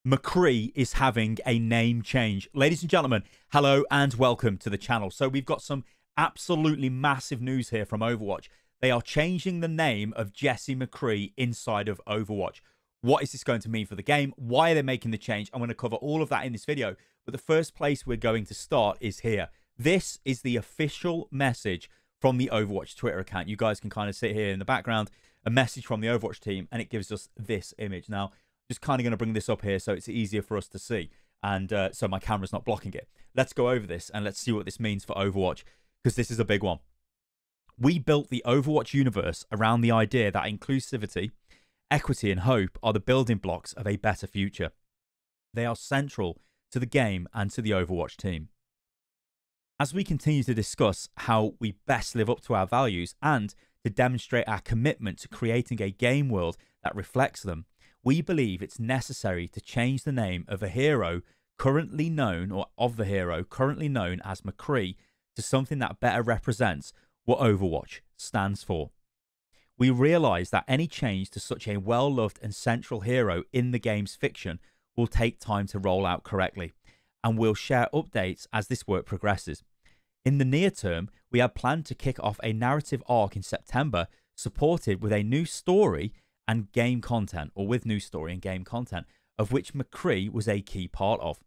McCree is having a name change. Ladies and gentlemen, hello and welcome to the channel. So we've got some absolutely massive news here from Overwatch. They are changing the name of Jesse McCree inside of Overwatch. What is this going to mean for the game? Why are they making the change? I'm going to cover all of that in this video. But the first place we're going to start is here. This is the official message from the Overwatch Twitter account. You guys can kind of see here in the background a message from the Overwatch team, and it gives us this image. Now, just kind of going to bring this up here so it's easier for us to see, and so my camera's not blocking it. Let's go over this and let's see what this means for Overwatch, because this is a big one. We built the Overwatch universe around the idea that inclusivity, equity, and hope are the building blocks of a better future. They are central to the game and to the Overwatch team. As we continue to discuss how we best live up to our values and to demonstrate our commitment to creating a game world that reflects them, we believe it's necessary to change the name of a hero currently known, or of the hero currently known as McCree, to something that better represents what Overwatch stands for. We realize that any change to such a well-loved and central hero in the game's fiction will take time to roll out correctly, and we'll share updates as this work progresses. In the near term, we have planned to kick off a narrative arc in September, supported with a new story and game content, or with new story and game content, of which McCree was a key part of.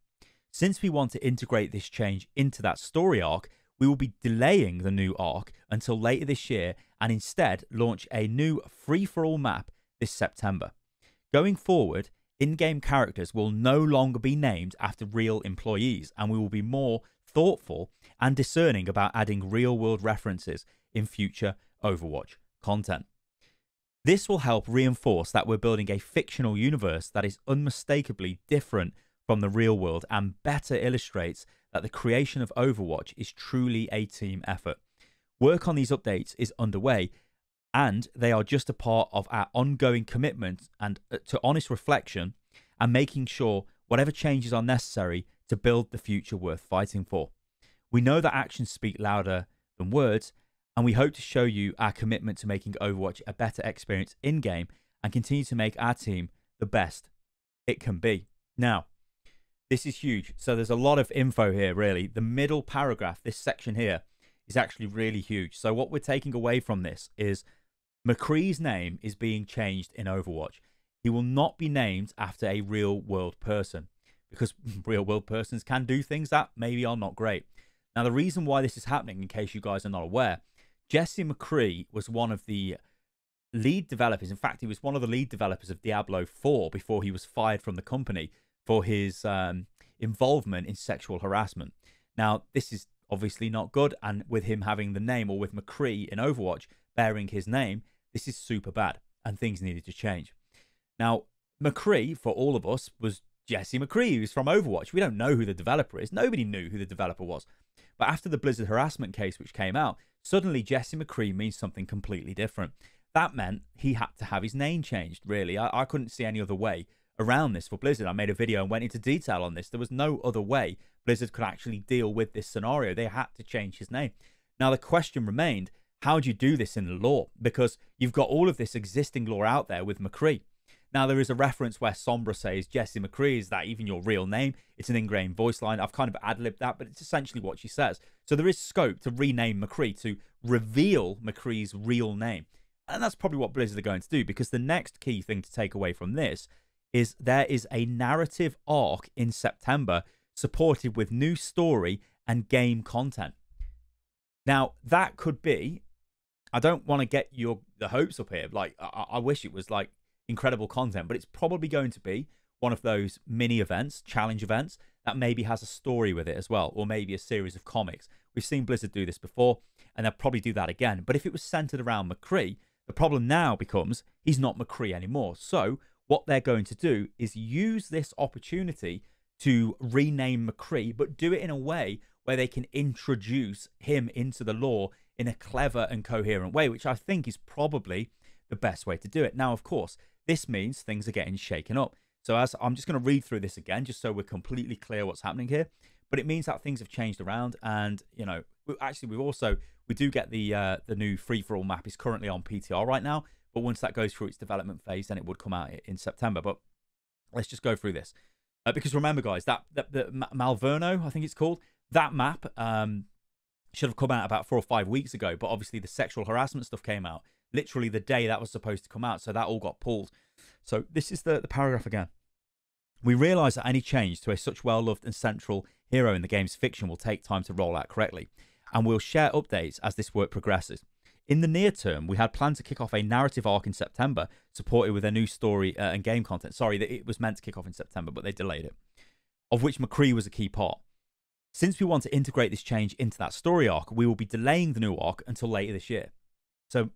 Since we want to integrate this change into that story arc, we will be delaying the new arc until later this year and instead launch a new free-for-all map this September. Going forward, in-game characters will no longer be named after real employees, and we will be more thoughtful and discerning about adding real-world references in future Overwatch content. This will help reinforce that we're building a fictional universe that is unmistakably different from the real world and better illustrates that the creation of Overwatch is truly a team effort. Work on these updates is underway, and they are just a part of our ongoing commitment and to honest reflection and making sure whatever changes are necessary to build the future worth fighting for. We know that actions speak louder than words, and we hope to show you our commitment to making Overwatch a better experience in-game and continue to make our team the best it can be. Now, this is huge. So there's a lot of info here, really. The middle paragraph, this section here, is actually really huge. So what we're taking away from this is McCree's name is being changed in Overwatch. He will not be named after a real-world person, because real-world persons can do things that maybe are not great. Now, the reason why this is happening, in case you guys are not aware, Jesse McCree was one of the lead developers. In fact, he was one of the lead developers of Diablo 4 before he was fired from the company for his involvement in sexual harassment. Now, this is obviously not good, and with him having the name, or with McCree in Overwatch bearing his name, this is super bad, and things needed to change. Now, McCree, for all of us, was Jesse McCree, who's from Overwatch. We don't know who the developer is. Nobody knew who the developer was. But after the Blizzard harassment case, which came out, suddenly Jesse McCree means something completely different. That meant he had to have his name changed, really. I couldn't see any other way around this for Blizzard. I made a video and went into detail on this. There was no other way Blizzard could actually deal with this scenario. They had to change his name. Now, the question remained, how do you do this in the lore? Because you've got all of this existing lore out there with McCree. Now, there is a reference where Sombra says, Jesse McCree, is that even your real name? It's an ingrained voice line. I've kind of ad-libbed that, but it's essentially what she says. So there is scope to rename McCree, to reveal McCree's real name. And that's probably what Blizzard are going to do, because the next key thing to take away from this is there is a narrative arc in September supported with new story and game content. Now, that could be, I don't want to get the hopes up here. Like, I wish it was like incredible content, but it's probably going to be one of those mini events, challenge events, that maybe has a story with it as well, or maybe a series of comics. We've seen Blizzard do this before, and they'll probably do that again. But if it was centered around McCree, the problem now becomes he's not McCree anymore. So what they're going to do is use this opportunity to rename McCree, but do it in a way where they can introduce him into the lore in a clever and coherent way, which I think is probably the best way to do it. Now, of course, this means things are getting shaken up. So as I'm just going to read through this again, just so we're completely clear what's happening here. But it means that things have changed around, and you know, we do get the new free-for-all map is currently on PTR right now. But once that goes through its development phase, then it would come out in September. But let's just go through this. Because remember, guys, that Malverno, I think it's called, that map should have come out about 4 or 5 weeks ago. But obviously the sexual harassment stuff came out literally the day that was supposed to come out. So that all got pulled. So this is the paragraph again. We realise that any change to a such well-loved and central hero in the game's fiction will take time to roll out correctly, and we'll share updates as this work progresses. In the near term, we had planned to kick off a narrative arc in September, supported with a new story and game content. Sorry, that it was meant to kick off in September, but they delayed it, of which McCree was a key part. Since we want to integrate this change into that story arc, we will be delaying the new arc until later this year. So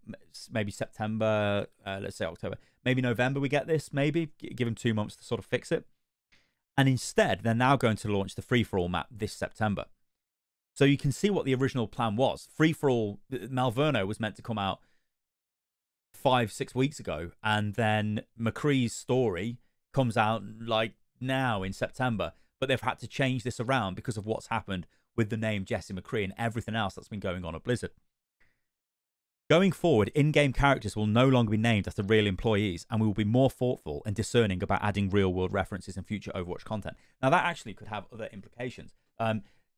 maybe September, let's say October, maybe November we get this, maybe, give them 2 months to sort of fix it. And instead, they're now going to launch the free-for-all map this September. So you can see what the original plan was. Free-for-all, Malverno was meant to come out 5-6 weeks ago, and then McCree's story comes out like now in September. But they've had to change this around because of what's happened with the name Jesse McCree and everything else that's been going on at Blizzard. Going forward, in-game characters will no longer be named after real employees, and we will be more thoughtful and discerning about adding real-world references in future Overwatch content. Now, that actually could have other implications.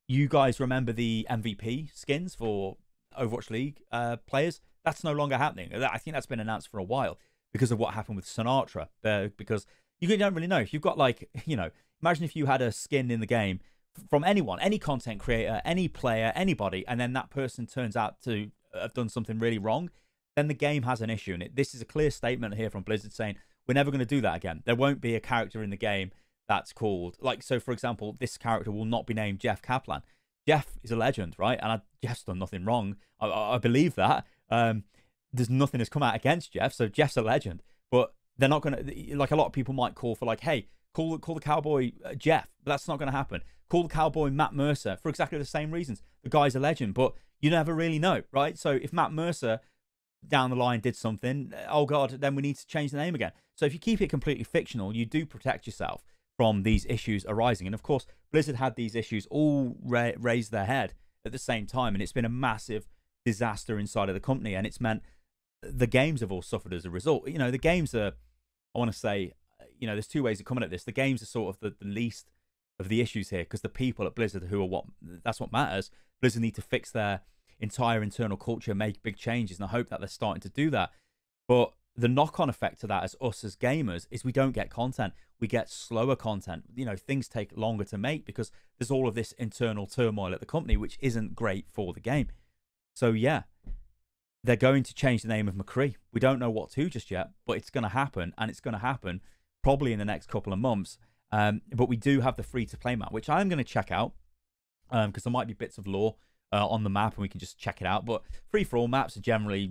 You guys remember the MVP skins for Overwatch League players? That's no longer happening. I think that's been announced for a while because of what happened with Sinatra. Because you don't really know. If you've got, like, you know, imagine if you had a skin in the game from anyone, any content creator, any player, anybody, and then that person turns out to have done something really wrong, then the game has an issue. And this is a clear statement here from Blizzard saying, we're never going to do that again. There won't be a character in the game that's called, like, so for example, this character will not be named Jeff Kaplan. Jeff is a legend, right? And Jeff's done nothing wrong. I believe that. There's nothing has come out against Jeff, so Jeff's a legend. But they're not going to, like, a lot of people might call for, like, hey, call the cowboy Jeff, but that's not going to happen. Call the cowboy Matt Mercer for exactly the same reasons. The guy's a legend, but you never really know, right? So if Matt Mercer down the line did something, oh God, then we need to change the name again. So if you keep it completely fictional, you do protect yourself from these issues arising. And of course, Blizzard had these issues all raise their head at the same time, and it's been a massive disaster inside of the company, and it's meant the games have all suffered as a result. You know, the games are, I want to say, you know, there's two ways of coming at this. The games are sort of the least of the issues here, because the people at Blizzard who are that's what matters. Blizzard need to fix their entire internal culture, make big changes, and I hope that they're starting to do that. But the knock-on effect to that as us as gamers is we don't get content. We get slower content. You know, things take longer to make because there's all of this internal turmoil at the company, which isn't great for the game. So yeah, they're going to change the name of McCree. We don't know what to just yet, but it's going to happen, and it's going to happen probably in the next couple of months. But we do have the free-to-play map, which I'm going to check out because there might be bits of lore on the map, and we can just check it out. But free-for-all maps are generally,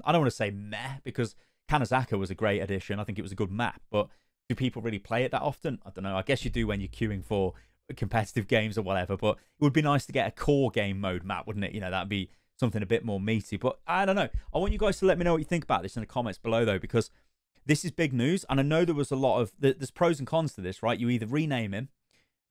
I don't want to say meh, because Kanazaka was a great addition. I think it was a good map, but do people really play it that often? I don't know. I guess you do when you're queuing for competitive games or whatever, but it would be nice to get a core game mode map, wouldn't it? You know, that'd be something a bit more meaty. But I don't know. I want you guys to let me know what you think about this in the comments below, though, because this is big news, and I know there was a lot of, there's pros and cons to this, right? You either rename him,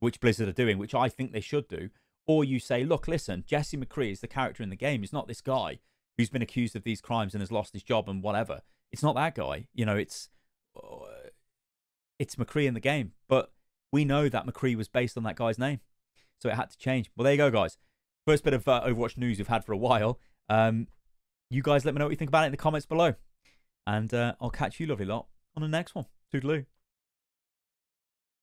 which Blizzard are doing, which I think they should do, or you say, look, listen, Jesse McCree is the character in the game. He's not this guy who's been accused of these crimes and has lost his job and whatever. It's not that guy. You know, it's McCree in the game. But we know that McCree was based on that guy's name, so it had to change. Well, there you go, guys. First bit of Overwatch news we've had for a while. You guys let me know what you think about it in the comments below. And I'll catch you lovely lot on the next one. Toodaloo.